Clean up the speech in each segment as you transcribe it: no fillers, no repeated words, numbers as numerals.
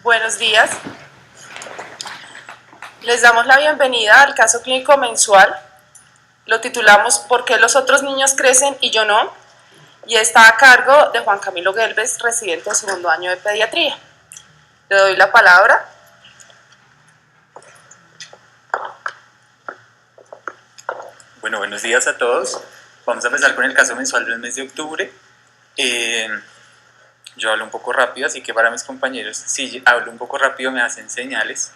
Buenos días. Les damos la bienvenida al caso clínico mensual. Lo titulamos ¿Por qué los otros niños crecen y yo no? Y está a cargo de Juan Camilo Gelbes, residente de segundo año de pediatría. Le doy la palabra. Bueno, buenos días a todos. Vamos a empezar con el caso mensual del mes de octubre. Yo hablo un poco rápido, así que para mis compañeros, si hablo un poco rápido me hacen señales.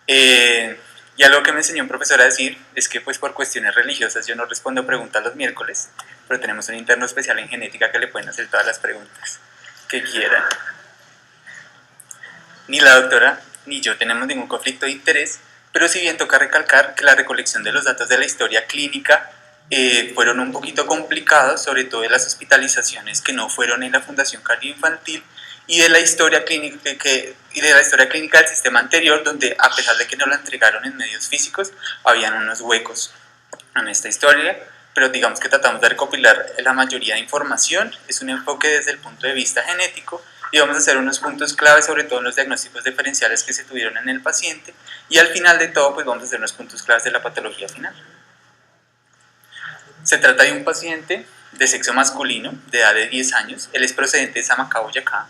Y algo que me enseñó un profesor a decir es que pues por cuestiones religiosas yo no respondo preguntas los miércoles, pero tenemos un interno especial en genética que le pueden hacer todas las preguntas que quieran. Ni la doctora ni yo tenemos ningún conflicto de interés, pero si bien toca recalcar que la recolección de los datos de la historia clínica fueron un poquito complicados, sobre todo de las hospitalizaciones que no fueron en la Fundación Cardioinfantil y de la historia clínica del sistema anterior, donde a pesar de que no la entregaron en medios físicos, habían unos huecos en esta historia, pero digamos que tratamos de recopilar la mayoría de información. Es un enfoque desde el punto de vista genético y vamos a hacer unos puntos clave, sobre todo en los diagnósticos diferenciales que se tuvieron en el paciente, y al final de todo pues vamos a hacer unos puntos claves de la patología final. Se trata de un paciente de sexo masculino, de edad de 10 años, él es procedente de Samacá, Boyacá.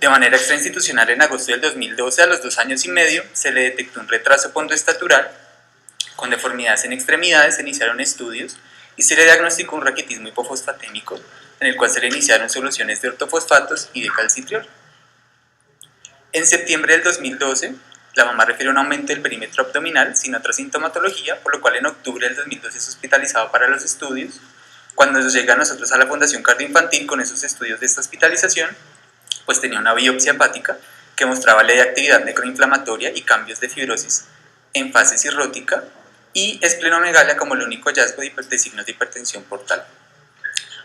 De manera extrainstitucional, en agosto del 2012, a los 2 años y medio, se le detectó un retraso pontoestatural con deformidades en extremidades. Se iniciaron estudios y se le diagnosticó un raquitismo hipofosfatémico, en el cual se le iniciaron soluciones de ortofosfatos y de calcitriol. En septiembre del 2012, la mamá refiere un aumento del perímetro abdominal sin otra sintomatología, por lo cual en octubre del 2012 es hospitalizado para los estudios. Cuando nos llega a nosotros a la Fundación Cardioinfantil con esos estudios de esta hospitalización, pues tenía una biopsia hepática que mostraba leve actividad necroinflamatoria y cambios de fibrosis en fase cirrótica y esplenomegalia como el único hallazgo de signos de hipertensión portal.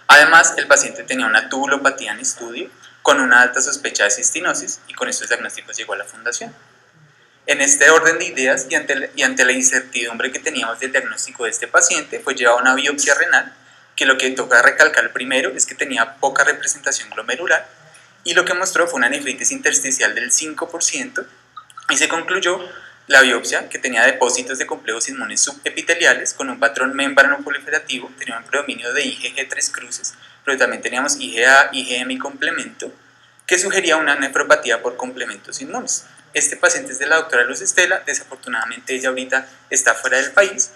Además, el paciente tenía una tubulopatía en estudio con una alta sospecha de cistinosis, y con estos diagnósticos llegó a la fundación. En este orden de ideas y ante la incertidumbre que teníamos del diagnóstico de este paciente, fue llevado a una biopsia renal, que lo que toca recalcar primero es que tenía poca representación glomerular, y lo que mostró fue una nefritis intersticial del 5%, y se concluyó la biopsia que tenía depósitos de complejos inmunes subepiteliales con un patrón membrano proliferativo. Tenía un predominio de IgG 3 cruces, pero también teníamos IgA, IgM y complemento, que sugería una nefropatía por complementos inmunes. Este paciente es de la doctora Luz Estela. Desafortunadamente ella ahorita está fuera del país,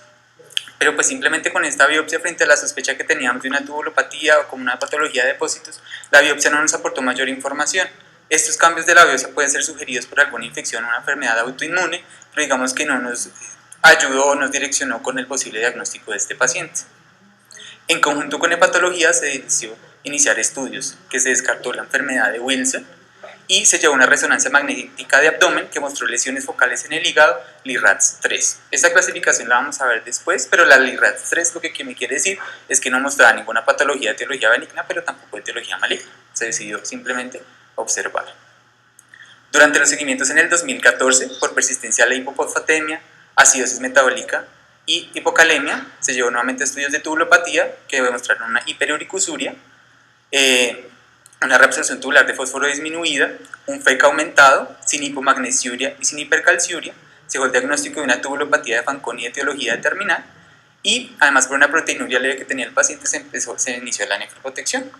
pero pues simplemente con esta biopsia, frente a la sospecha que teníamos de una tubulopatía o como una patología de depósitos, la biopsia no nos aportó mayor información. Estos cambios de la biopsia pueden ser sugeridos por alguna infección o una enfermedad autoinmune, pero digamos que no nos ayudó o nos direccionó con el posible diagnóstico de este paciente. En conjunto con hepatología se decidió iniciar estudios, que se descartó la enfermedad de Wilson y se llevó una resonancia magnética de abdomen que mostró lesiones focales en el hígado, LIRADS 3. Esta clasificación la vamos a ver después, pero la LIRADS 3 lo que me quiere decir es que no mostraba ninguna patología de etiología benigna, pero tampoco de etiología maligna. Se decidió simplemente observar. Durante los seguimientos en el 2014, por persistencia de la hipofosfatemia, acidosis metabólica y hipocalemia, se llevó nuevamente estudios de tubulopatía que demostraron una hiperuricusuria, una reabsorción tubular de fósforo disminuida, un FEC aumentado, sin hipomagnesiuria y sin hipercalciuria. Se llegó el diagnóstico de una tubulopatía de Fanconi de etiología determinada, y además por una proteinuria leve que tenía el paciente se inició la nefroprotección.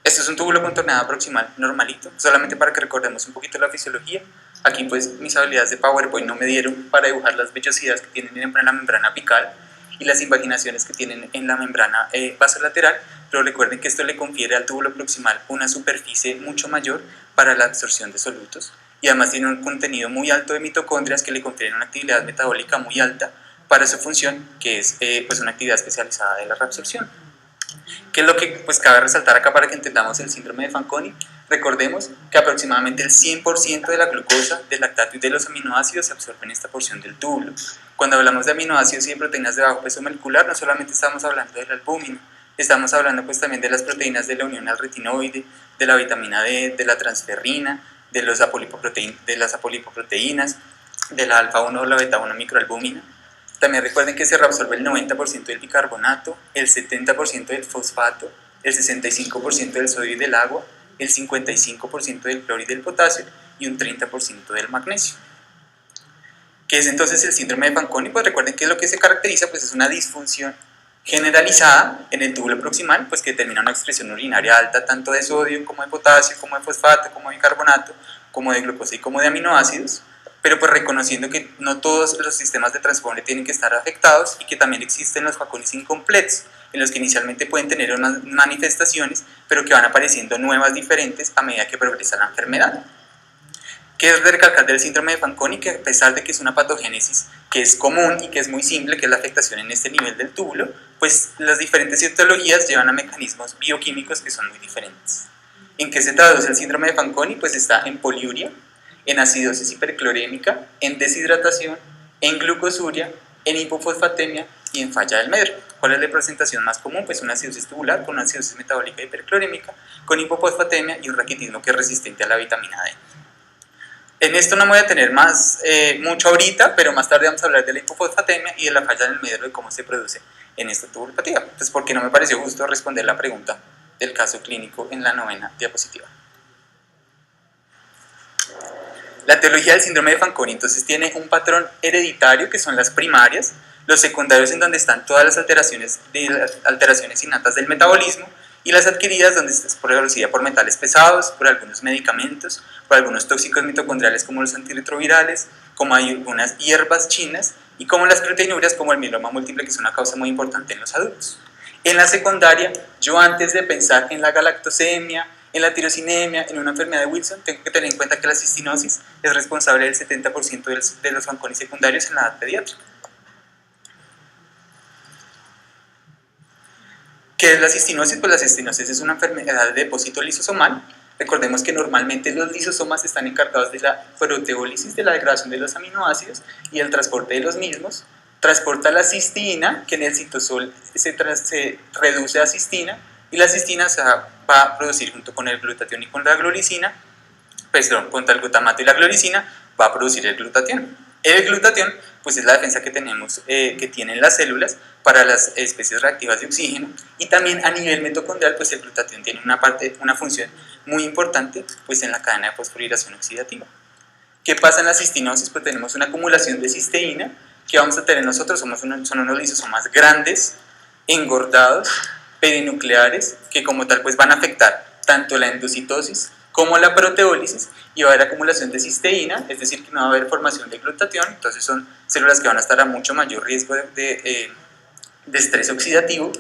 Esto es un túbulo contorneado proximal normalito, solamente para que recordemos un poquito la fisiología. Aquí pues mis habilidades de PowerPoint no me dieron para dibujar las vellosidades que tienen en la membrana apical y las invaginaciones que tienen en la membrana vasolateral, pero recuerden que esto le confiere al túbulo proximal una superficie mucho mayor para la absorción de solutos, y además tiene un contenido muy alto de mitocondrias que le confieren una actividad metabólica muy alta para su función, que es pues una actividad especializada de la reabsorción. ¿Qué es lo que pues cabe resaltar acá para que entendamos el síndrome de Fanconi? Recordemos que aproximadamente el 100% de la glucosa, del lactato y de los aminoácidos se absorben en esta porción del túbulo. Cuando hablamos de aminoácidos y de proteínas de bajo peso molecular, no solamente estamos hablando del albúmino, estamos hablando pues también de las proteínas de la unión al retinoide, de la vitamina D, de la transferrina, de las apolipoproteínas, de la alfa-1 o la beta-1 microalbúmina. También recuerden que se reabsorbe el 90% del bicarbonato, el 70% del fosfato, el 65% del sodio y del agua, el 55% del cloro y del potasio y un 30% del magnesio. ¿Qué es entonces el síndrome de Fanconi? Pues recuerden que lo que se caracteriza pues es una disfunción generalizada en el túbulo proximal, pues que determina una expresión urinaria alta tanto de sodio como de potasio, como de fosfato, como de bicarbonato, como de glucosa y como de aminoácidos, pero pues reconociendo que no todos los sistemas de transporte tienen que estar afectados y que también existen los Faconis incompletos, en los que inicialmente pueden tener unas manifestaciones, pero que van apareciendo nuevas diferentes a medida que progresa la enfermedad. ¿Qué es de recalcar del síndrome de Fanconi? Que a pesar de que es una patogénesis que es común y que es muy simple, que es la afectación en este nivel del túbulo, pues las diferentes etiologías llevan a mecanismos bioquímicos que son muy diferentes. ¿En qué se traduce el síndrome de Fanconi? Pues está en poliuria, en acidosis hiperclorémica, en deshidratación, en glucosuria, en hipofosfatemia y en falla del medro. ¿Cuál es la presentación más común? Pues una acidosis tubular con una acidosis metabólica hiperclorémica, con hipofosfatemia y un raquitismo que es resistente a la vitamina D. En esto no me voy a tener mucho ahorita, pero más tarde vamos a hablar de la hipofosfatemia y de la falla del medro, de cómo se produce en esta tubulopatía. Pues porque no me pareció justo responder la pregunta del caso clínico en la 9ª diapositiva. La etiología del síndrome de Fanconi entonces tiene un patrón hereditario que son las primarias, los secundarios en donde están todas las alteraciones innatas del metabolismo y las adquiridas donde es producida por metales pesados, por algunos medicamentos, por algunos tóxicos mitocondriales como los antirretrovirales, como hay algunas hierbas chinas y como las proteinurias como el mieloma múltiple, que es una causa muy importante en los adultos. En la secundaria, yo antes de pensar en la galactosemia, en la tirosinemia, en una enfermedad de Wilson, tengo que tener en cuenta que la cistinosis es responsable del 70% de los Fanconi secundarios en la edad pediátrica. ¿Qué es la cistinosis? Pues la cistinosis es una enfermedad de depósito lisosomal. Recordemos que normalmente los lisosomas están encargados de la proteólisis, de la degradación de los aminoácidos y el transporte de los mismos. Transporta la cistina, que en el citosol se reduce a cistina, y la cistina se va a producir junto con el glutatión y con la glulicina, junto al glutamato y la glulicina, va a producir el glutatión. El glutatión pues es la defensa que tenemos, que tienen las células para las especies reactivas de oxígeno, y también a nivel mitocondrial pues el glutatión tiene una función muy importante pues en la cadena de fosforilación oxidativa. ¿Qué pasa en la cistinosis? Pues tenemos una acumulación de cisteína que vamos a tener nosotros, son unos lisosomas grandes, engordados, perinucleares, que como tal pues van a afectar tanto la endocitosis como la proteólisis, y va a haber acumulación de cisteína, es decir, que no va a haber formación de glutatión. Entonces son células que van a estar a mucho mayor riesgo de estrés oxidativo,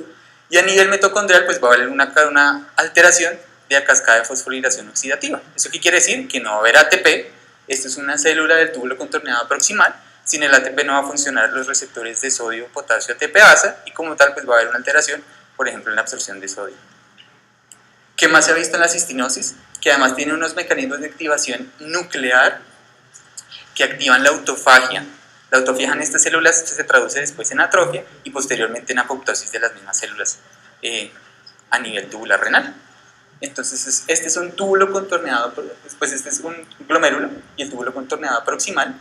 y a nivel mitocondrial pues va a haber una alteración de la cascada de fosforilación oxidativa. ¿Eso qué quiere decir? Que no va a haber ATP. Esto es una célula del túbulo contorneado proximal. Sin el ATP no va a funcionar los receptores de sodio, potasio, ATPasa, y como tal pues va a haber una alteración, por ejemplo, en la absorción de sodio. ¿Qué más se ha visto en la cistinosis? Que además tiene unos mecanismos de activación nuclear que activan la autofagia. La autofagia en estas células se traduce después en atrofia y posteriormente en apoptosis de las mismas células a nivel tubular renal. Entonces este es un túbulo contorneado, pues este es un glomérulo y el túbulo contorneado proximal.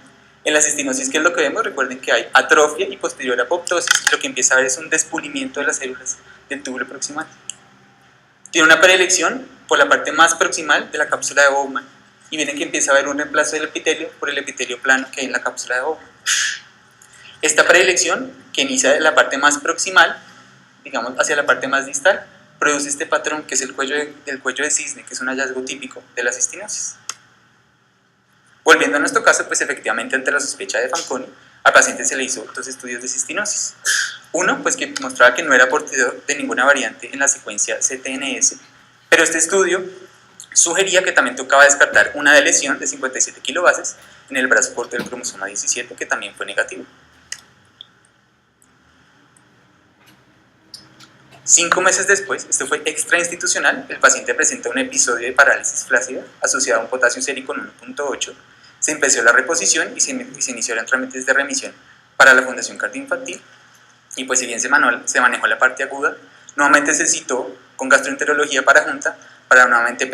En la cistinosis, ¿qué es lo que vemos? Recuerden que hay atrofia y posterior apoptosis, y lo que empieza a haber es un despulimiento de las células del túbulo proximal. Tiene una predilección por la parte más proximal de la cápsula de Bowman, y miren que empieza a haber un reemplazo del epitelio por el epitelio plano que hay en la cápsula de Bowman. Esta predilección, que inicia de la parte más proximal, digamos hacia la parte más distal, produce este patrón que es el cuello de cisne, que es un hallazgo típico de la cistinosis. Volviendo a nuestro caso, pues efectivamente ante la sospecha de Fanconi, al paciente se le hizo 2 estudios de cistinosis. Uno, pues que mostraba que no era portador de ninguna variante en la secuencia CTNS, pero este estudio sugería que también tocaba descartar una deleción de 57 kilobases en el brazo corto del cromosoma 17, que también fue negativo. 5 meses después, esto fue extrainstitucional, el paciente presenta un episodio de parálisis flácida asociado a un potasio sérico en 1.8, se empezó la reposición y se iniciaron trámites de remisión para la Fundación Cardioinfantil, y pues si bien se manejó la parte aguda, nuevamente se citó con gastroenterología para junta para nuevamente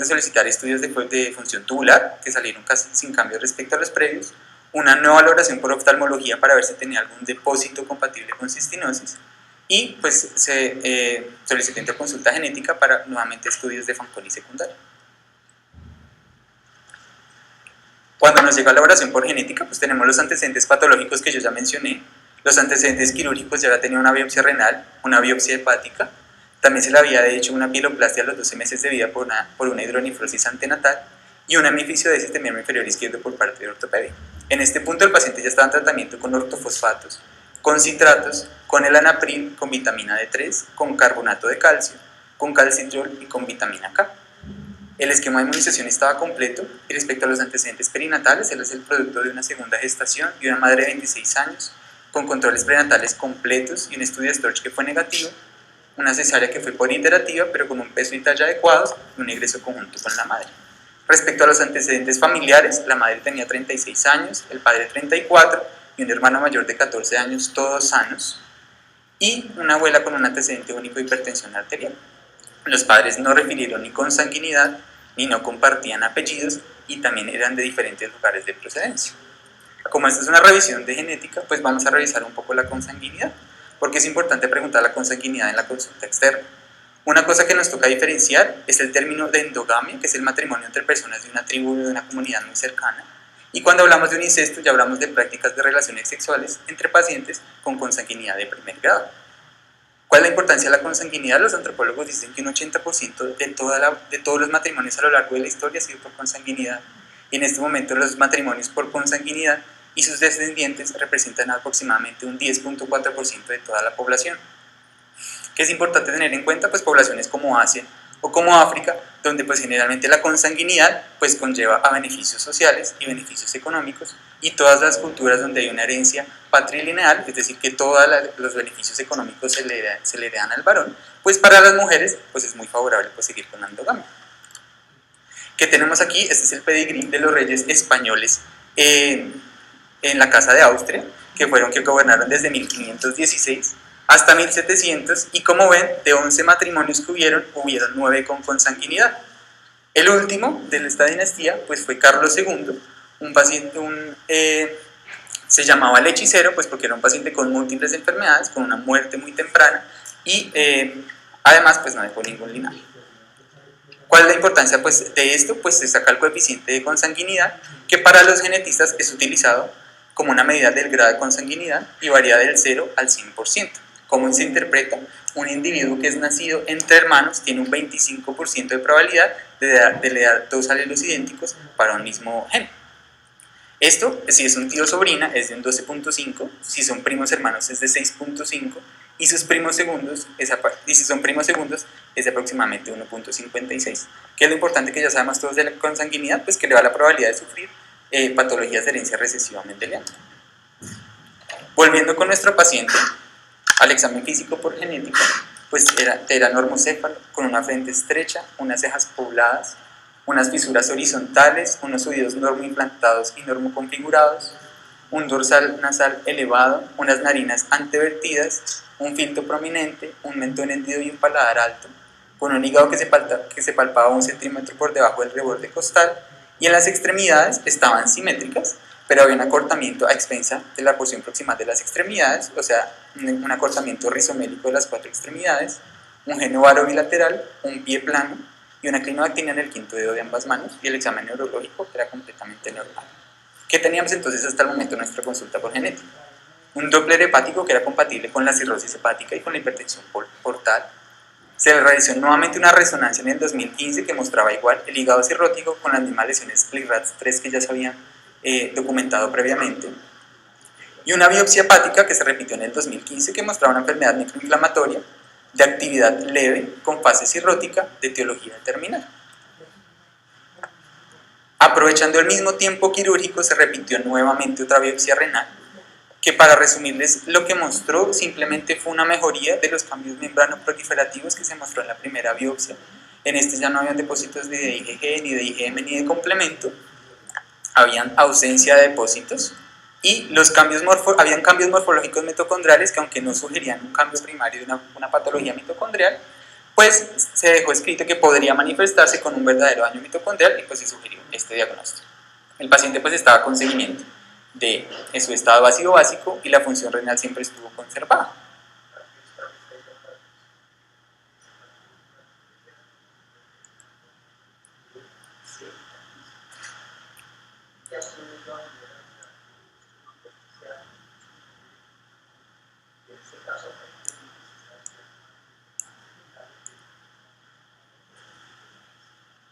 solicitar estudios de función tubular que salieron casi sin cambio respecto a los previos, una nueva valoración por oftalmología para ver si tenía algún depósito compatible con cistinosis y pues se solicitó interconsulta genética para nuevamente estudios de Fanconi secundario. Cuando nos llega a la valoración por genética, pues tenemos los antecedentes patológicos que yo ya mencioné, los antecedentes quirúrgicos, ya tenía una biopsia renal, una biopsia hepática, también se le había hecho una pieloplastia a los 12 meses de vida por una hidronefrosis antenatal y una hemifisiodesis de miembro inferior izquierdo por parte de ortopedia. En este punto el paciente ya estaba en tratamiento con ortofosfatos, con citratos, con el anapril, con vitamina D3, con carbonato de calcio, con calcitrol y con vitamina K. El esquema de inmunización estaba completo y respecto a los antecedentes perinatales, él es el producto de una segunda gestación y una madre de 26 años, con controles prenatales completos y un estudio de Storch que fue negativo, una cesárea que fue poliiterativa pero con un peso y talla adecuados y un egreso conjunto con la madre. Respecto a los antecedentes familiares, la madre tenía 36 años, el padre 34 y un hermano mayor de 14 años, todos sanos, y una abuela con un antecedente único de hipertensión arterial. Los padres no refirieron ni consanguinidad, ni no compartían apellidos y también eran de diferentes lugares de procedencia. Como esta es una revisión de genética, pues vamos a revisar un poco la consanguinidad, porque es importante preguntar la consanguinidad en la consulta externa. Una cosa que nos toca diferenciar es el término de endogamia, que es el matrimonio entre personas de una tribu o de una comunidad muy cercana, y cuando hablamos de un incesto ya hablamos de prácticas de relaciones sexuales entre pacientes con consanguinidad de primer grado. ¿Cuál es la importancia de la consanguinidad? Los antropólogos dicen que un 80% de todos los matrimonios a lo largo de la historia ha sido por consanguinidad, y en este momento los matrimonios por consanguinidad y sus descendientes representan aproximadamente un 10.4% de toda la población. ¿Qué es importante tener en cuenta? Pues poblaciones como Asia o como África, donde pues generalmente la consanguinidad pues conlleva a beneficios sociales y beneficios económicos, y todas las culturas donde hay una herencia patrilineal, es decir, que todos los beneficios económicos se le dan al varón, pues para las mujeres pues es muy favorable pues seguir con la endogamia. ¿Qué tenemos aquí? Este es el pedigrí de los reyes españoles en la Casa de Austria, que gobernaron desde 1516 hasta 1700, y como ven, de 11 matrimonios que hubieron 9 con consanguinidad. El último de esta dinastía pues fue Carlos II, un paciente, se llamaba el hechicero, pues porque era un paciente con múltiples enfermedades, con una muerte muy temprana, y además pues no dejó ningún linaje. ¿Cuál es la importancia pues, de esto? Pues se saca el coeficiente de consanguinidad, que para los genetistas es utilizado como una medida del grado de consanguinidad y varía del 0 al 100%. ¿Cómo se interpreta? Un individuo que es nacido entre hermanos tiene un 25% de probabilidad de heredar 2 alelos idénticos para un mismo gen. Esto, si es un tío sobrina, es de un 12.5, si son primos hermanos es de 6.5, y sus primos segundos, si son primos segundos, es de aproximadamente 1.56. ¿Qué es lo importante que ya sabemos todos de la consanguinidad? Pues que le da la probabilidad de sufrir patologías de herencia recesiva mendeliana. Volviendo con nuestro paciente al examen físico por genética, pues era normocéfalo, con una frente estrecha, unas cejas pobladas, unas fisuras horizontales, unos oídos normoimplantados y normoconfigurados, un dorsal nasal elevado, unas narinas antevertidas, un filtro prominente, un mentón hendido y un paladar alto, con un hígado que se palpaba 1 centímetro por debajo del reborde costal, y en las extremidades estaban simétricas, pero había un acortamiento a expensa de la porción proximal de las extremidades, o sea, un acortamiento rizomélico de las 4 extremidades, un geno varo bilateral, un pie plano y una clinodactina en el quinto dedo de ambas manos, y el examen neurológico era completamente normal. ¿Qué teníamos entonces hasta el momento en nuestra consulta por genética? Un Doppler hepático que era compatible con la cirrosis hepática y con la hipertensión portal. Se le realizó nuevamente una resonancia en el 2015 que mostraba igual el hígado cirrótico con las mismas lesiones LIRADS3 que ya se habían documentado previamente, y una biopsia hepática que se repitió en el 2015 que mostraba una enfermedad microinflamatoria de actividad leve con fase cirrótica de etiología terminal. Aprovechando el mismo tiempo quirúrgico, se repitió nuevamente otra biopsia renal, que para resumirles lo que mostró simplemente fue una mejoría de los cambios membranoproliferativos que se mostró en la primera biopsia. En este ya no habían depósitos ni de IgG, ni de IgM, ni de complemento, habían ausencia de depósitos, y habían cambios morfológicos mitocondriales que, aunque no sugerían un cambio primario de una patología mitocondrial, pues se dejó escrito que podría manifestarse con un verdadero daño mitocondrial, y pues se sugirió este diagnóstico. El paciente pues estaba con seguimiento D, en su estado de ácido básico y la función renal siempre estuvo conservada.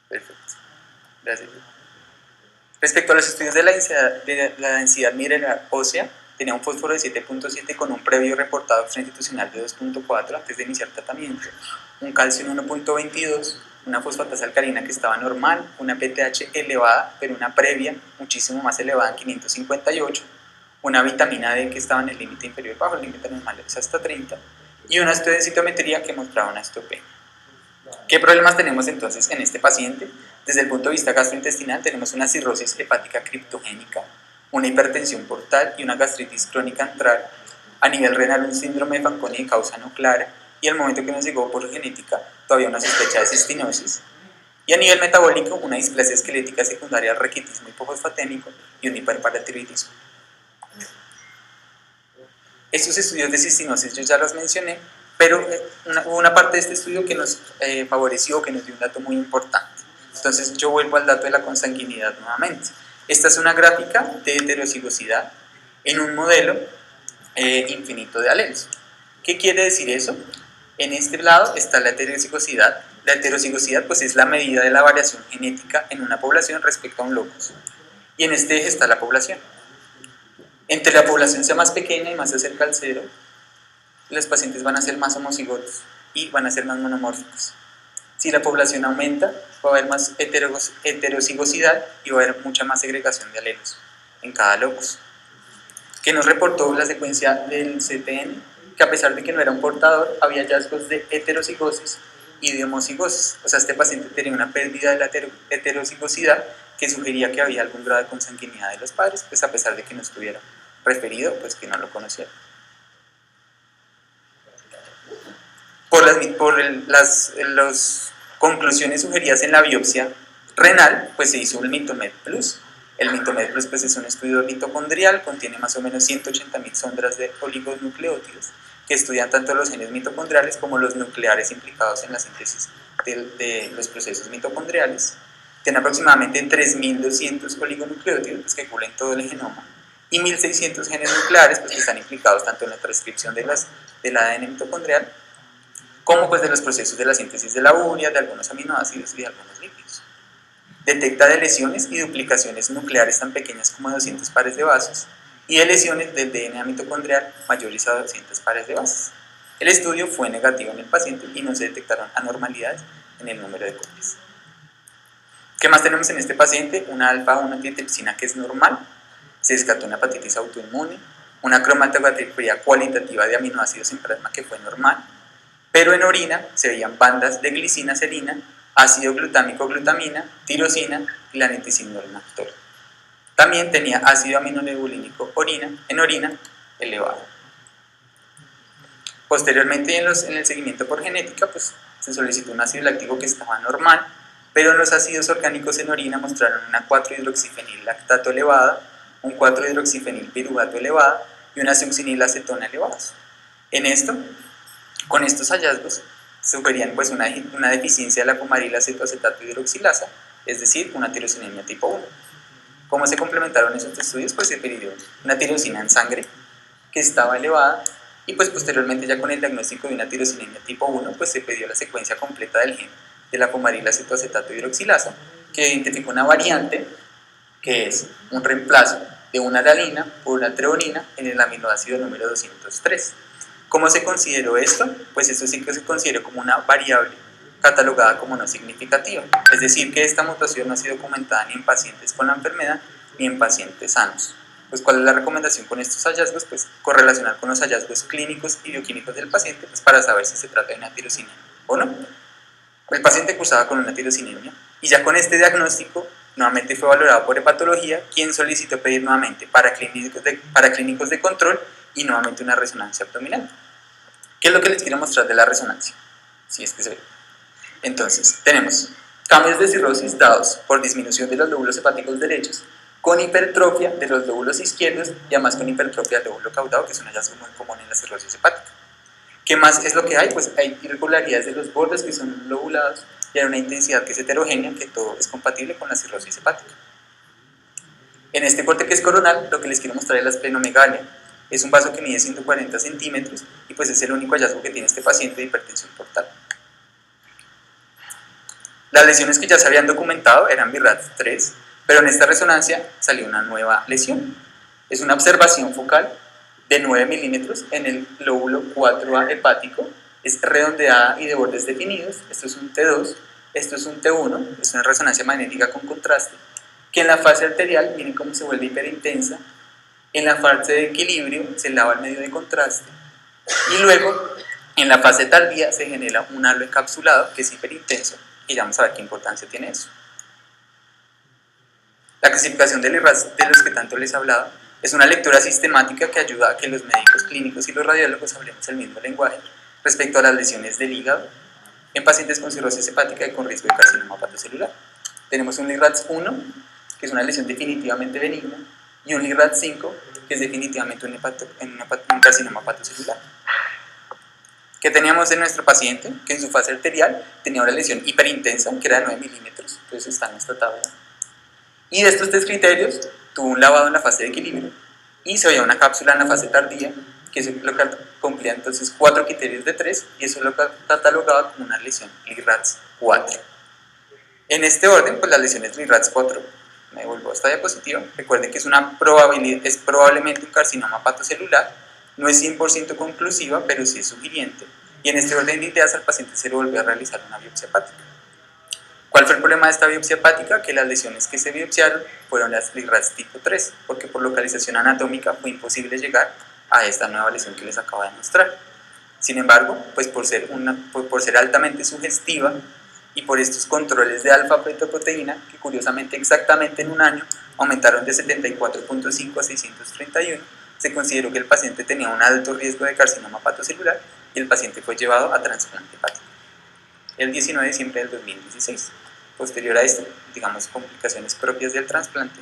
Perfecto. Gracias. Respecto a los estudios de la densidad mineral ósea, tenía un fósforo de 7.7 con un previo reportado extrainstitucional de 2.4 antes de iniciar tratamiento, un calcio en 1.22, una fosfatasa alcalina que estaba normal, una PTH elevada, pero una previa muchísimo más elevada en 558, una vitamina D que estaba en el límite inferior bajo, el límite normal es hasta 30, y una estudiocitometría que mostraba una osteopenia. ¿Qué problemas tenemos entonces en este paciente? Desde el punto de vista gastrointestinal tenemos una cirrosis hepática criptogénica, una hipertensión portal y una gastritis crónica antral. A nivel renal un síndrome de Fanconi de causa no clara y al momento que nos llegó por genética todavía una sospecha de cistinosis. Y a nivel metabólico una displasia esquelética secundaria al raquitismo hipofosfatémico y un hiperparatiroidismo. Estos estudios de cistinosis yo ya los mencioné, pero hubo una parte de este estudio que nos favoreció, que nos dio un dato muy importante. Entonces yo vuelvo al dato de la consanguinidad nuevamente. Esta es una gráfica de heterocigosidad en un modelo infinito de alelos. ¿Qué quiere decir eso? En este lado está la heterocigosidad. La heterocigosidad pues, es la medida de la variación genética en una población respecto a un locus. Y en este eje está la población. Entre la población sea más pequeña y más se acerca al cero, los pacientes van a ser más homocigotos y van a ser más monomórficos. Si la población aumenta, va a haber más heterocigosidad y va a haber mucha más segregación de alelos en cada locus. ¿Qué nos reportó la secuencia del CTN? Que a pesar de que no era un portador, había hallazgos de heterocigosis y de homocigosis. O sea, este paciente tenía una pérdida de la heterocigosidad que sugería que había algún grado de consanguinidad de los padres, pues a pesar de que no estuviera referido, pues que no lo conocieran. Por las conclusiones sugeridas en la biopsia renal, pues se hizo el Mitomed Plus. El Mitomed Plus pues, es un estudio mitocondrial, contiene más o menos 180.000 sondas de oligonucleótidos que estudian tanto los genes mitocondriales como los nucleares implicados en la síntesis de los procesos mitocondriales. Tiene aproximadamente 3.200 oligonucleótidos pues, que cubren todo el genoma y 1.600 genes nucleares pues, que están implicados tanto en la transcripción del ADN mitocondrial como pues de los procesos de la síntesis de la urea, de algunos aminoácidos y de algunos lípidos. Detecta de lesiones y duplicaciones nucleares tan pequeñas como 200 pares de bases y de lesiones del DNA mitocondrial mayores a 200 pares de bases. El estudio fue negativo en el paciente y no se detectaron anormalidades en el número de copias. ¿Qué más tenemos en este paciente? Una alfa-1 antitripsina que es normal, se descartó una hepatitis autoinmune, una cromatografía cualitativa de aminoácidos en plasma que fue normal, pero en orina se veían bandas de glicina serina, ácido glutámico glutamina, tirosina y la nitisinol-maltol. También tenía ácido aminolebulínico en orina elevado. Posteriormente en el seguimiento por genética pues, se solicitó un ácido láctico que estaba normal, pero los ácidos orgánicos en orina mostraron una 4-hidroxifenil lactato elevada, un 4-hidroxifenil piruvato elevada y una succinilacetona elevadas. Con estos hallazgos sugerían pues, una deficiencia de la fumarila cetoacetato hidroxilasa, es decir, una tirosinemia tipo 1. ¿Cómo se complementaron esos estudios? Pues se pidió una tirosina en sangre que estaba elevada y pues posteriormente ya con el diagnóstico de una tirosinemia tipo 1 pues se pidió la secuencia completa del gen de la fumarila cetoacetato hidroxilasa que identificó una variante que es un reemplazo de una alanina por una treonina en el aminoácido número 203. ¿Cómo se consideró esto? Pues esto sí que se consideró como una variable catalogada como no significativa, es decir, que esta mutación no ha sido documentada ni en pacientes con la enfermedad ni en pacientes sanos. Pues, ¿cuál es la recomendación con estos hallazgos? Pues correlacionar con los hallazgos clínicos y bioquímicos del paciente pues, para saber si se trata de una tirosinemia o no. El paciente cursaba con una tirosinemia y ya con este diagnóstico nuevamente fue valorado por hepatología, quien solicitó pedir nuevamente paraclínicos de control y nuevamente una resonancia abdominal. ¿Qué es lo que les quiero mostrar de la resonancia? Si es que se ve. Entonces, tenemos cambios de cirrosis dados por disminución de los lóbulos hepáticos derechos, con hipertrofia de los lóbulos izquierdos y además con hipertrofia del lóbulo caudado, que es un hallazgo muy común en la cirrosis hepática. ¿Qué más es lo que hay? Pues hay irregularidades de los bordes que son lobulados y hay una intensidad que es heterogénea, que todo es compatible con la cirrosis hepática. En este corte que es coronal, lo que les quiero mostrar es la esplenomegalia. Es un vaso que mide 140 centímetros y pues es el único hallazgo que tiene este paciente de hipertensión portal. Las lesiones que ya se habían documentado eran BIRATS 3, pero en esta resonancia salió una nueva lesión. Es una observación focal de 9 milímetros en el lóbulo 4A hepático, es redondeada y de bordes definidos. Esto es un T2, esto es un T1, es una resonancia magnética con contraste, que en la fase arterial, miren cómo se vuelve hiperintensa, en la fase de equilibrio se lava el medio de contraste, y luego en la fase tardía se genera un halo encapsulado que es hiperintenso, y ya vamos a ver qué importancia tiene eso. La clasificación del IRAS de los que tanto les he hablado es una lectura sistemática que ayuda a que los médicos clínicos y los radiólogos hablemos el mismo lenguaje respecto a las lesiones del hígado en pacientes con cirrosis hepática y con riesgo de carcinoma hepatocelular. Tenemos un LIRADS 1, que es una lesión definitivamente benigna, y un LIRADS 5, que es definitivamente un carcinoma hepatocelular. ¿Qué teníamos en nuestro paciente? Que en su fase arterial tenía una lesión hiperintensa, que era de 9 milímetros, entonces está en esta tabla. Y de estos tres criterios, tuvo un lavado en la fase de equilibrio y se veía una cápsula en la fase tardía, que es lo que cumplía entonces 4 criterios de 3, y eso lo catalogaba como una lesión LIRADS 4. En este orden, pues las lesiones LIRADS 4, me vuelvo a esta diapositiva, recuerden que es probablemente un carcinoma hepatocelular, no es 100% conclusiva, pero sí es sugiriente, y en este orden de ideas al paciente se le volvió a realizar una biopsia hepática. ¿Cuál fue el problema de esta biopsia hepática? Que las lesiones que se biopsiaron fueron las LIRADS tipo 3, porque por localización anatómica fue imposible llegar a esta nueva lesión que les acabo de mostrar. Sin embargo, pues por ser altamente sugestiva y por estos controles de alfa-fetoproteína, que curiosamente exactamente en un año aumentaron de 74.5 a 631, se consideró que el paciente tenía un alto riesgo de carcinoma hepatocelular y el paciente fue llevado a trasplante hepático el 19 de diciembre del 2016. Posterior a esto, digamos, complicaciones propias del trasplante.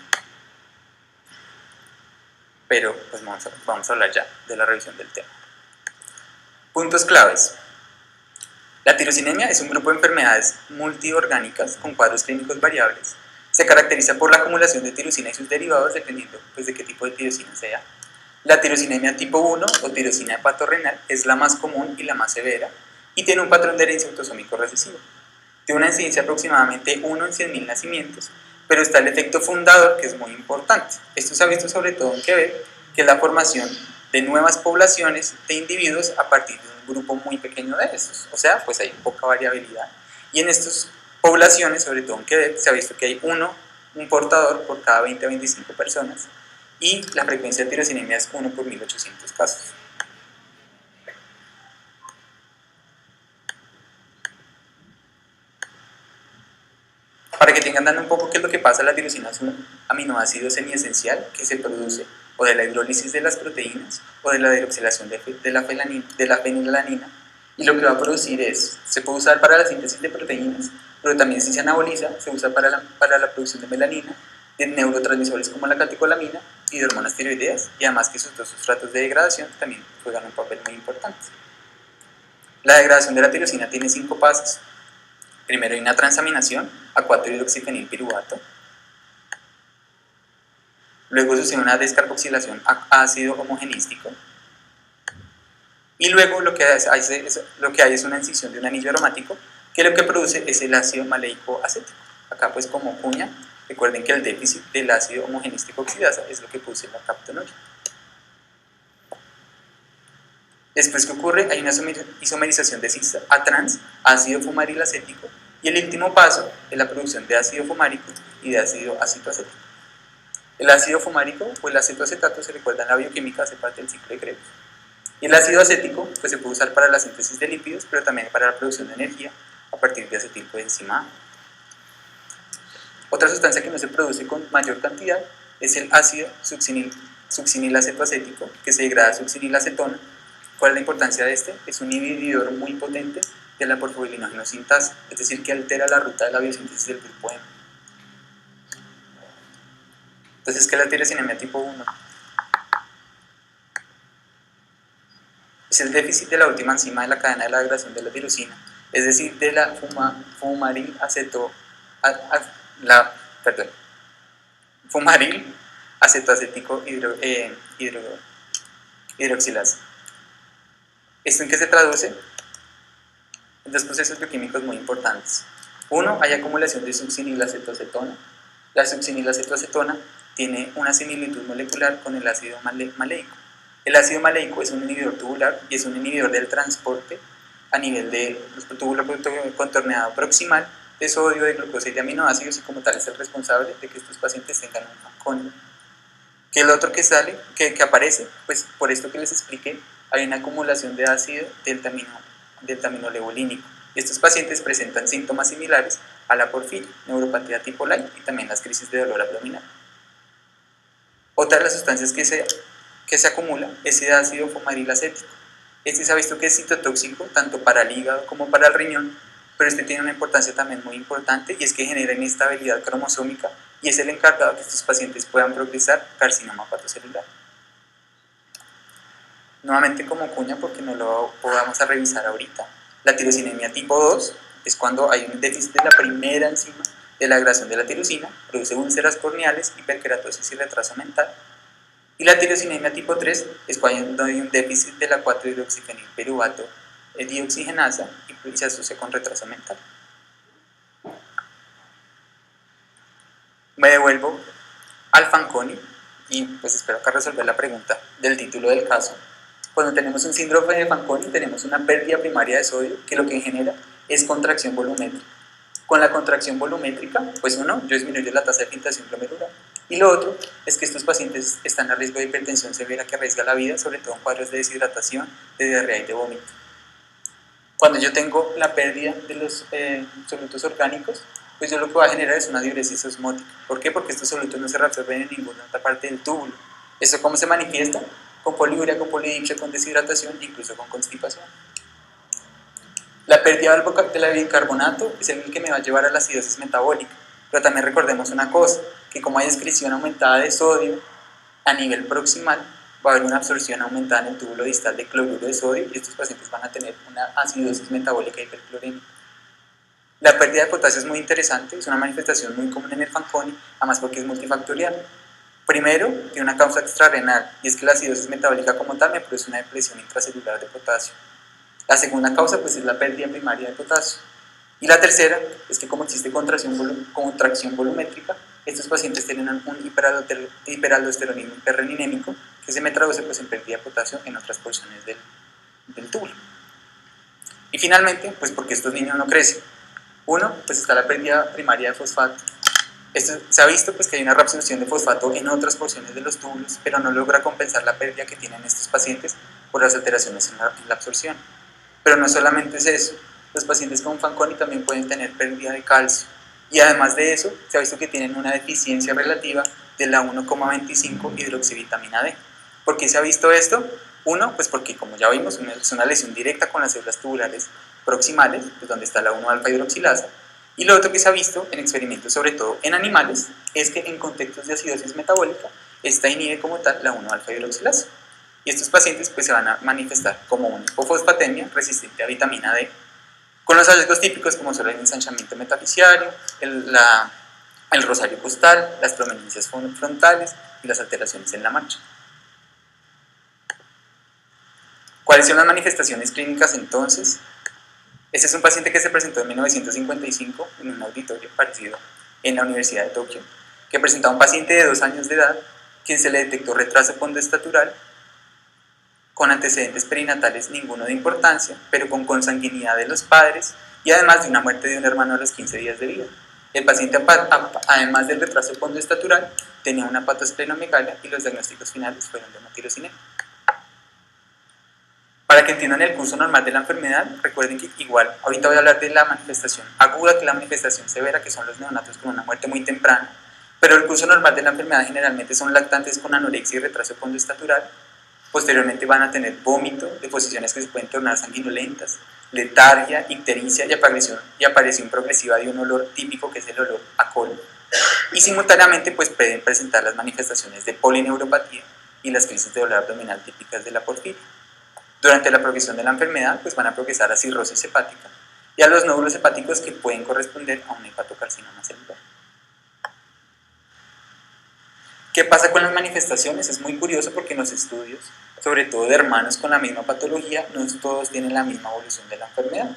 Pero pues vamos a hablar ya de la revisión del tema. Puntos claves. La tirosinemia es un grupo de enfermedades multiorgánicas con cuadros clínicos variables. Se caracteriza por la acumulación de tirosina y sus derivados dependiendo pues, de qué tipo de tirosina sea. La tirosinemia tipo 1 o tirosina hepatorrenal es la más común y la más severa y tiene un patrón de herencia autosómico recesivo. Tiene una incidencia aproximadamente 1 en 100.000 nacimientos, pero está el efecto fundador que es muy importante. Esto se ha visto sobre todo en Quebec, que es la formación de nuevas poblaciones de individuos a partir de un grupo muy pequeño de estos, o sea, pues hay poca variabilidad. Y en estas poblaciones, sobre todo en Quebec, se ha visto que hay un portador por cada 20 a 25 personas, y la frecuencia de tirosinemia es 1 por 1800 casos. Para que tengan dando un poco qué es lo que pasa, la tirosina es un aminoácido semiesencial que se produce o de la hidrólisis de las proteínas o de la deoxilación de la fenilalanina, y lo que va a producir se puede usar para la síntesis de proteínas, pero también si se anaboliza se usa para la producción de melanina, de neurotransmisores como la catecolamina y de hormonas tiroideas, y además que sus dos sustratos de degradación también juegan un papel muy importante. La degradación de la tirosina tiene 5 pasos. Primero hay una transaminación a 4-hidroxifenilpiruvato. Luego sucede una descarboxilación a ácido homogenístico. Y luego lo que hay es una incisión de un anillo aromático que lo que produce es el ácido maleico acético. Acá pues como cuña, recuerden que el déficit del ácido homogenístico oxidasa es lo que produce la captonuria. Después, ¿qué ocurre? Hay una isomerización de cis a trans, ácido fumaril acético, y el último paso es la producción de ácido fumárico y de ácido acetoacético. El ácido fumárico o el acetoacetato, se recuerda en la bioquímica, hace parte del ciclo de Krebs. Y el ácido acético pues, se puede usar para la síntesis de lípidos, pero también para la producción de energía a partir de acetilcoenzima A. Otra sustancia que no se produce con mayor cantidad es el ácido succinilacetoacético, que se degrada a succinilacetona. ¿Cuál es la importancia de este? Es un inhibidor muy potente de la porfobilinógeno sintasa, es decir, que altera la ruta de la biosíntesis del grupo M. Entonces, ¿qué es la tirosinemia tipo 1? Es el déficit de la última enzima de la cadena de la degradación de la tirosina, es decir, de la fumaril perdón, fumaril acetoacético hidroxilasa. ¿Esto en qué se traduce? En dos procesos bioquímicos muy importantes. Uno, hay acumulación de succinilacetoacetona. La succinilacetoacetona tiene una similitud molecular con el ácido maleico. El ácido maleico es un inhibidor tubular y es un inhibidor del transporte a nivel de túbulo contorneado proximal de sodio, de glucosa y de aminoácidos, y como tal es el responsable de que estos pacientes tengan un Fanconi. ¿Qué es lo otro que sale, que aparece? Pues por esto que les expliqué, hay una acumulación de ácido deltaminolevolínico. Estos pacientes presentan síntomas similares a la porfiria, neuropatía tipo light y también las crisis de dolor abdominal. Otra de las sustancias que se acumula es el ácido fumarilacético. Este se ha visto que es citotóxico tanto para el hígado como para el riñón, pero este tiene una importancia también muy importante, y es que genera inestabilidad cromosómica y es el encargado de que estos pacientes puedan progresar carcinoma hepatocelular. Nuevamente como cuña, porque no lo podamos a revisar ahorita, la tirosinemia tipo 2 es cuando hay un déficit de la primera enzima de la degradación de la tirosina, produce úlceras corneales, hiperkeratosis y retraso mental. Y la tirosinemia tipo 3 es cuando hay un déficit de la 4-hidroxifenilpiruvato dioxigenasa y se asocia con retraso mental. Me devuelvo al Fanconi y pues espero acá resolver la pregunta del título del caso. Cuando tenemos un síndrome de Fanconi tenemos una pérdida primaria de sodio que lo que genera es contracción volumétrica. Con la contracción volumétrica, pues uno, yo disminuyo la tasa de filtración glomerular, y lo otro es que estos pacientes están a riesgo de hipertensión severa que arriesga la vida, sobre todo en cuadros de deshidratación, de diarrea y de vómito. Cuando yo tengo la pérdida de los solutos orgánicos, pues yo lo que va a generar es una diuresis osmótica. ¿Por qué? Porque estos solutos no se reabsorben en ninguna otra parte del túbulo. ¿Eso cómo se manifiesta? Con poliuria, con polidipsia, con deshidratación, incluso con constipación. La pérdida del bicarbonato es el que me va a llevar a la acidosis metabólica, pero también recordemos una cosa, que como hay excreción aumentada de sodio a nivel proximal, va a haber una absorción aumentada en el túbulo distal de cloruro de sodio y estos pacientes van a tener una acidosis metabólica hiperclorémica. La pérdida de potasio es muy interesante, es una manifestación muy común en el Fanconi, además porque es multifactorial. Primero, tiene una causa extrarrenal, y es que la acidosis metabólica como tal me produce una depresión intracelular de potasio. La segunda causa pues es la pérdida primaria de potasio. Y la tercera es que como existe contracción volumétrica, estos pacientes tienen un hiperaldosteronismo hiperreninémico que se me traduce pues en pérdida de potasio en otras porciones del túbulo. Y finalmente, pues porque estos niños no crecen. Uno, pues está la pérdida primaria de fosfato. Esto se ha visto pues que hay una reabsorción de fosfato en otras porciones de los túbulos, pero no logra compensar la pérdida que tienen estos pacientes por las alteraciones en la absorción. Pero no solamente es eso, los pacientes con Fanconi también pueden tener pérdida de calcio, y además de eso se ha visto que tienen una deficiencia relativa de la 1,25 hidroxivitamina D. ¿Por qué se ha visto esto? Uno, pues porque como ya vimos es una lesión directa con las células tubulares proximales, pues donde está la 1-alfa hidroxilasa, y lo otro que se ha visto en experimentos, sobre todo en animales, es que en contextos de acidosis metabólica, esta inhibe como tal la 1-alfa hidroxilasa. Y estos pacientes pues, se van a manifestar como una hipofosfatemia resistente a vitamina D, con los hallazgos típicos como son el ensanchamiento metafisiario, el rosario costal, las prominencias frontales y las alteraciones en la marcha. ¿Cuáles son las manifestaciones clínicas entonces? Este es un paciente que se presentó en 1955 en un auditorio parecido en la Universidad de Tokio, que presentaba un paciente de 2 años de edad, quien se le detectó retraso pondoestatural, con antecedentes perinatales ninguno de importancia, pero con consanguinidad de los padres y además de una muerte de un hermano a los 15 días de vida. El paciente, además del retraso pondoestatural, tenía una hepatosplenomegalia y los diagnósticos finales fueron de tirosinemia. Para que entiendan el curso normal de la enfermedad, recuerden que igual, ahorita voy a hablar de la manifestación aguda, que es la manifestación severa, que son los neonatos con una muerte muy temprana, pero el curso normal de la enfermedad generalmente son lactantes con anorexia y retraso pondoestatural. Posteriormente van a tener vómito, deposiciones que se pueden tornar sanguinolentas, letargia, ictericia y aparición progresiva de un olor típico que es el olor a colon. y simultáneamente pues pueden presentar las manifestaciones de polineuropatía y las crisis de dolor abdominal típicas de la porfiria. Durante la progresión de la enfermedad pues van a progresar a cirrosis hepática y a los nódulos hepáticos que pueden corresponder a un hepatocarcinoma celular. ¿Qué pasa con las manifestaciones? Es muy curioso porque en los estudios, sobre todo de hermanos con la misma patología, no todos tienen la misma evolución de la enfermedad.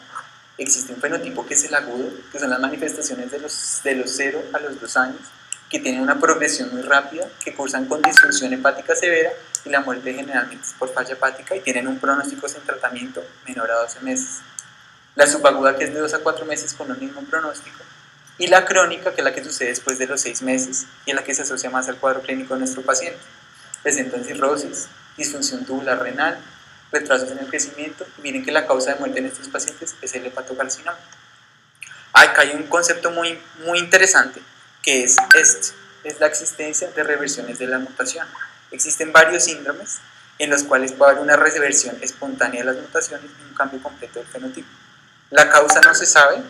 Existe un fenotipo que es el agudo, que son las manifestaciones de los 0 a los 2 años, que tienen una progresión muy rápida, que cursan con disfunción hepática severa y la muerte generalmente es por falla hepática y tienen un pronóstico sin tratamiento menor a 12 meses. La subaguda, que es de 2 a 4 meses con el mismo pronóstico, y la crónica, que es la que sucede después de los 6 meses y es la que se asocia más al cuadro clínico de nuestro paciente. Presentan cirrosis, disfunción tubular renal, retrasos en el crecimiento, y miren que la causa de muerte en estos pacientes es el hepatocarcinoma. Acá hay un concepto muy interesante, que es la existencia de reversiones de la mutación. Existen varios síndromes en los cuales puede haber una reversión espontánea de las mutaciones y un cambio completo del fenotipo. La causa no se sabe.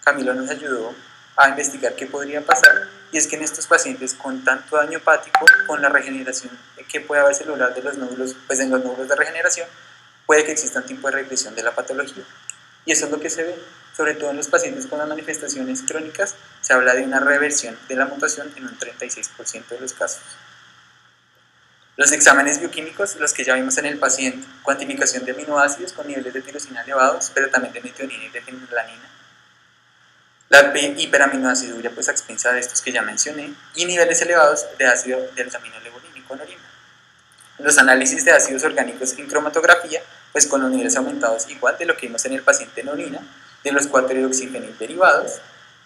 Camilo nos ayudó a investigar qué podría pasar, y es que en estos pacientes con tanto daño hepático, con la regeneración que puede haber celular de los nódulos, pues en los nódulos de regeneración, puede que exista un tipo de regresión de la patología. Y eso es lo que se ve, sobre todo en los pacientes con las manifestaciones crónicas, se habla de una reversión de la mutación en un 36% de los casos. Los exámenes bioquímicos, los que ya vimos en el paciente, cuantificación de aminoácidos con niveles de tirosina elevados, pero también de metionina y de fenilalanina, la hiperaminoaciduria pues a expensa de estos que ya mencioné, y niveles elevados de ácido deltaminolevolínico en orina. Los análisis de ácidos orgánicos en cromatografía, pues con los niveles aumentados igual de lo que vimos en el paciente en orina, de los 4-hidroxifenil derivados,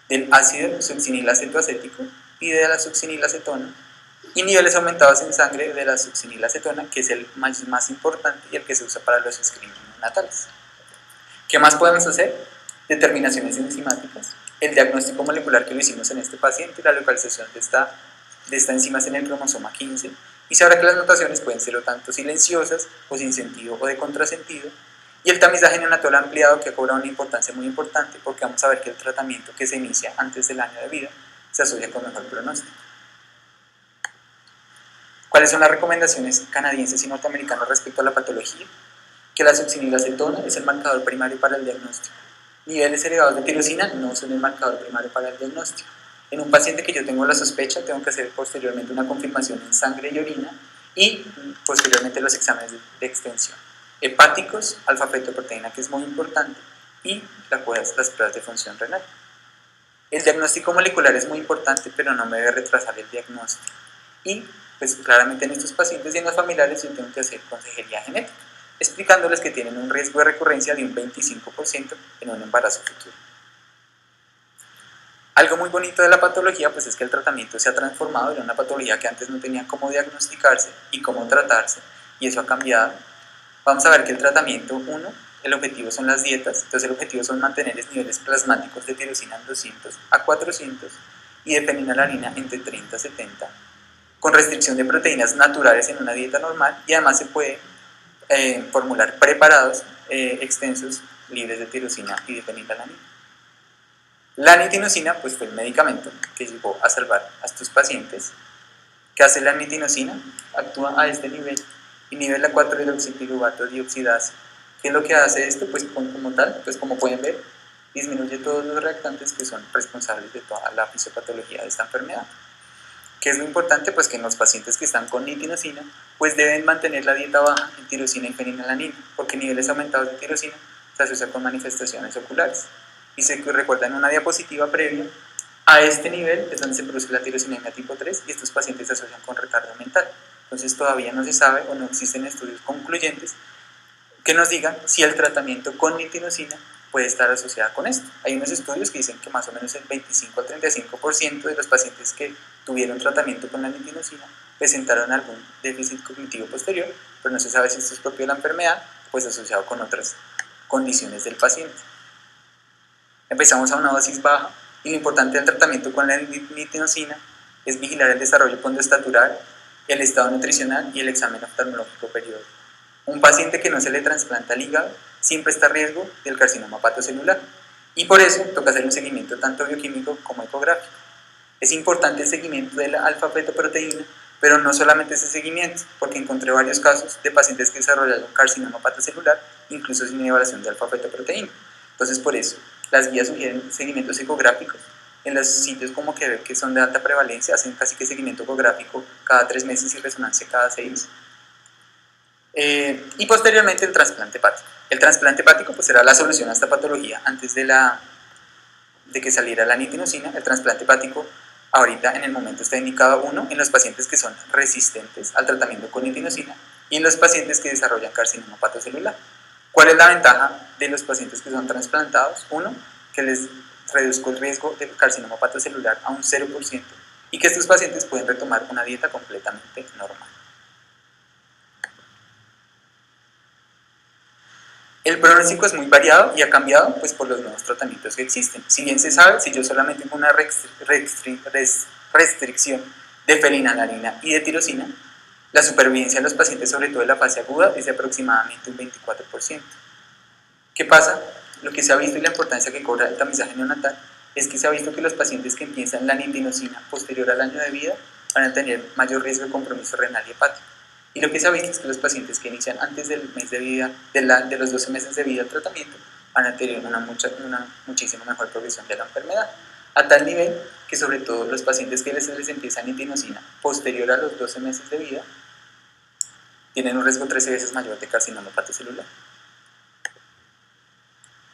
del ácido succinilacetoacético y de la succinilacetona, y niveles aumentados en sangre de la succinilacetona, que es el más importante y el que se usa para los screenings natales. ¿Qué más podemos hacer? Determinaciones enzimáticas, el diagnóstico molecular que lo hicimos en este paciente, la localización de esta enzima en el cromosoma 15, y se sabrá que las mutaciones pueden ser o tanto silenciosas o sin sentido o de contrasentido, y el tamizaje neonatal ampliado, que cobra una importancia muy importante porque vamos a ver que el tratamiento que se inicia antes del año de vida se asocia con mejor pronóstico. ¿Cuáles son las recomendaciones canadienses y norteamericanas respecto a la patología? Que la succinilacetona es el marcador primario para el diagnóstico. Niveles elevados de tirosina no son el marcador primario para el diagnóstico. En un paciente que yo tengo la sospecha, tengo que hacer posteriormente una confirmación en sangre y orina y posteriormente los exámenes de extensión. Hepáticos, alfa-fetoproteína, que es muy importante, y las pruebas de función renal. El diagnóstico molecular es muy importante, pero no me debe retrasar el diagnóstico. Y pues claramente en estos pacientes y en los familiares yo tengo que hacer consejería genética, explicándoles que tienen un riesgo de recurrencia de un 25% en un embarazo futuro. Algo muy bonito de la patología pues es que el tratamiento se ha transformado en una patología que antes no tenía cómo diagnosticarse y cómo tratarse, y eso ha cambiado. Vamos a ver que el tratamiento, el objetivo son las dietas, entonces el objetivo son mantener los niveles plasmáticos de tirosina en 200 a 400 y de fenilalanina entre 30 a 70, con restricción de proteínas naturales en una dieta normal, y además se puede formular preparados extensos libres de tirosina y de fenilalanina. La nitinosina pues fue el medicamento que llegó a salvar a estos pacientes. ¿Qué hace la nitinosina? Actúa a este nivel y nivela 4-hidroxipiruvato dioxidasa. ¿Qué es lo que hace esto? Pues como tal, pues como pueden ver, disminuye todos los reactantes que son responsables de toda la fisiopatología de esta enfermedad. ¿Qué es lo importante? Pues que en los pacientes que están con nitinosina, pues deben mantener la dieta baja en tirosina y fenilalanina, porque niveles aumentados de tirosina se asocian con manifestaciones oculares. Y se recuerda en una diapositiva previa, a este nivel es donde se produce la tirosinemia tipo 3 y estos pacientes se asocian con retardo mental. Entonces todavía no se sabe o no existen estudios concluyentes que nos digan si el tratamiento con nitinosina puede estar asociado con esto. Hay unos estudios que dicen que más o menos el 25 al 35% de los pacientes que tuvieron tratamiento con la nitinosina presentaron algún déficit cognitivo posterior, pero no se sabe si esto es propio de la enfermedad, pues asociado con otras condiciones del paciente. Empezamos a una dosis baja y lo importante del tratamiento con la nitinosina es vigilar el desarrollo pondoestatural, el estado nutricional y el examen oftalmológico periódico. Un paciente que no se le trasplanta el hígado siempre está a riesgo del carcinoma hepatocelular y por eso toca hacer un seguimiento tanto bioquímico como ecográfico. Es importante el seguimiento de la alfa-fetoproteína, pero no solamente ese seguimiento, porque encontré varios casos de pacientes que desarrollaron carcinoma hepatocelular, incluso sin evaluación de alfa-fetoproteína. Entonces, por eso, las guías sugieren seguimientos ecográficos. En los sitios como que son de alta prevalencia, hacen casi que seguimiento ecográfico cada 3 meses y resonancia cada 6. Y posteriormente el trasplante hepático. El trasplante hepático pues será la solución a esta patología antes de que saliera la nitinocina. El trasplante hepático ahorita en el momento está indicado, uno, en los pacientes que son resistentes al tratamiento con nitinocina y en los pacientes que desarrollan carcinoma hepatocelular. ¿Cuál es la ventaja de los pacientes que son trasplantados? Uno, que les reduzco el riesgo de carcinoma hepatocelular a un 0% y que estos pacientes pueden retomar una dieta completamente normal. El pronóstico es muy variado y ha cambiado pues, por los nuevos tratamientos que existen. Si bien se sabe, si yo solamente tengo una restricción de fenilalanina y de tirosina, la supervivencia en los pacientes, sobre todo en la fase aguda, es de aproximadamente un 24%. ¿Qué pasa? Lo que se ha visto y la importancia que cobra el tamizaje neonatal es que se ha visto que los pacientes que empiezan la nitinocina posterior al año de vida van a tener mayor riesgo de compromiso renal y hepático. Y lo que se ha visto es que los pacientes que inician antes del mes de vida, de los 12 meses de vida del tratamiento, van a tener una muchísimo mejor progresión de la enfermedad. A tal nivel que sobre todo los pacientes que les empieza nitinocina posterior a los 12 meses de vida, tienen un riesgo 13 veces mayor de carcinoma hepatocelular.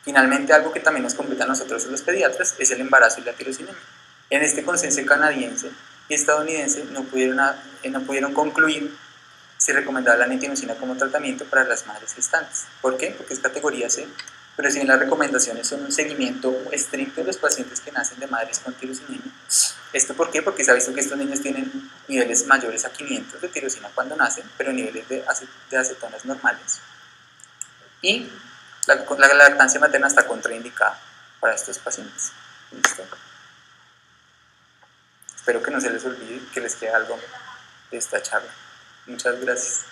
Finalmente, algo que también nos compete a nosotros los pediatras es el embarazo y la tirosinemia. En este consenso canadiense y estadounidense no pudieron concluir si recomendaba la nitinocina como tratamiento para las madres gestantes. ¿Por qué? Porque es categoría C, pero si bien las recomendaciones son un seguimiento estricto de los pacientes que nacen de madres con tirosinemia. ¿Esto por qué? Porque se ha visto que estos niños tienen niveles mayores a 500 de tirosina cuando nacen, pero niveles de acetonas normales. Y la lactancia materna está contraindicada para estos pacientes. ¿Listo? Espero que no se les olvide, que les quede algo de esta charla. Muchas gracias.